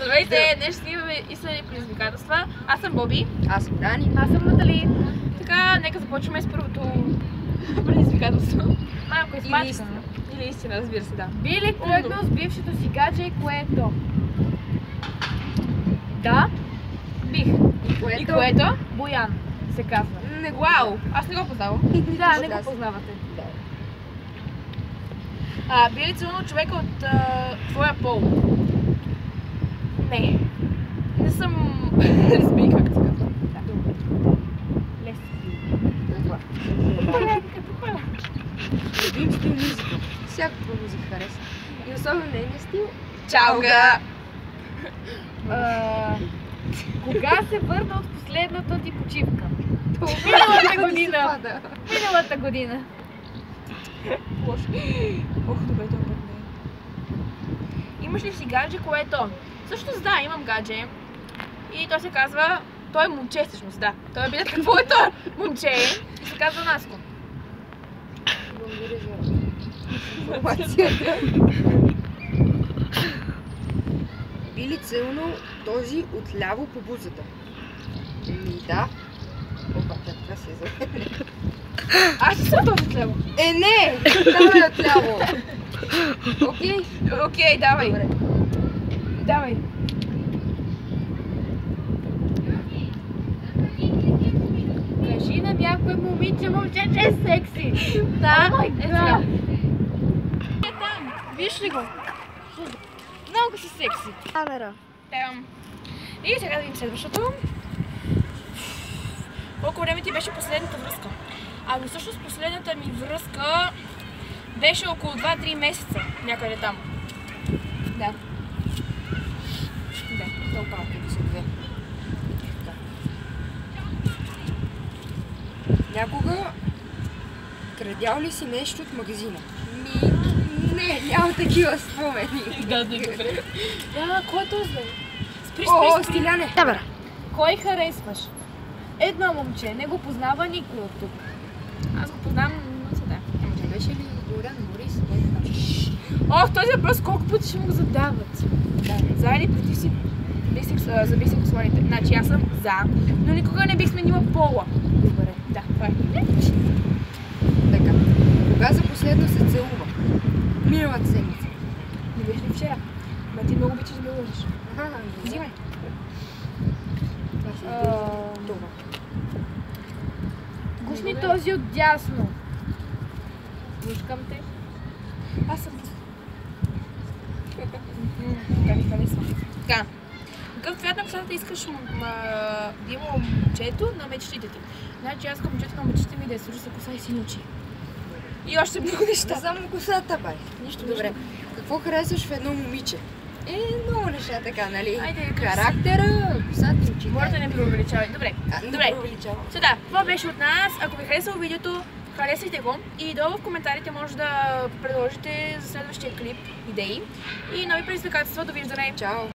Здравейте, днес ще имаме истинни предизвикателства. Аз съм Боби. Аз съм Дани. Аз съм Натали. Така, нека започваме с първото предизвикателство. Малко измачкано. Или истина, разбира се, да. Би ли тръгнал с бившето си гадже, което? Да, бих. И което? Боян се казва. Не, вау! Аз не го познавам. Да, не го познавате. Би ли целунал човека от твоя пол? Не. Не съм... Разбий как се казва. Любим стил музика. Всякаква музика хареса. И особено нейния стил. Чалга! Кога се върна от последната ти почивка? Миналата година. Миналата година. Лошо. Ох, добре, това път не е. Имаш ли си гадже, което? Всъщност да, имам гадже. И той се казва... Той е момче всъщност, да. Той е билет какво е той? Момче. И се казва Наско. Благодаря за информацията. Би ли целунал този отляво по бузата? Да. Опа, това се е. Аз ще съм този отляво. Не! Давай отляво! Окей? Окей, давай. Добре. Давай. Кажи на някой момиче, че е секси. Да, Oh е сега. Там, виж ли го? Много си секси. Камера. Давам. И сега да видим следващото. Колко време ти беше последната връзка? Ами всъщност последната ми връзка беше около 2-3 месеца. Някъде там. Да. Да, толкова малко са две. Някога крадял ли си нещо от магазина? Не, няма такива спомени. Да, добре. Да, кой е този? Спри, О, спри, спри. Стиляне! Кой харесваш? Едно момче, не го познава никой от тук. Аз го познавам, но се да. Не беше ли Горян Борис? Ох, този въпрос колко пъти ще му го задават. Да. За или против си за бисексуалите? Значи аз съм за, но никога не бих сменила пола. Добре. Да, това е. Така. Кога за последно се целува? Миналата седмица. Не беше ли вчера? Ма ти много обичаш да ме лъжиш. Взимай. Това. Гушни този от дясно. Гушкам те. Аз съм. Така ми харесва. Така. Какъв цвят на косата искаш да има момчето на мечтите ти? Значи аз към момчето на мечтите ми да е с русата коса и сини очи. И още много неща. Не само косата, бай. Нищо Добре. Какво харесваш в едно момиче? Много неща така, нали? Айде, Характера, косата и очите. Моля да не преувеличавай. Добре. Не Добре. преувеличавам. Сега, това беше от нас. Ако ви харесало видеото, харесайте го и долу в коментарите може да предложите за следващия клип идеи и нови предизвикателства. Довиждане! Чао!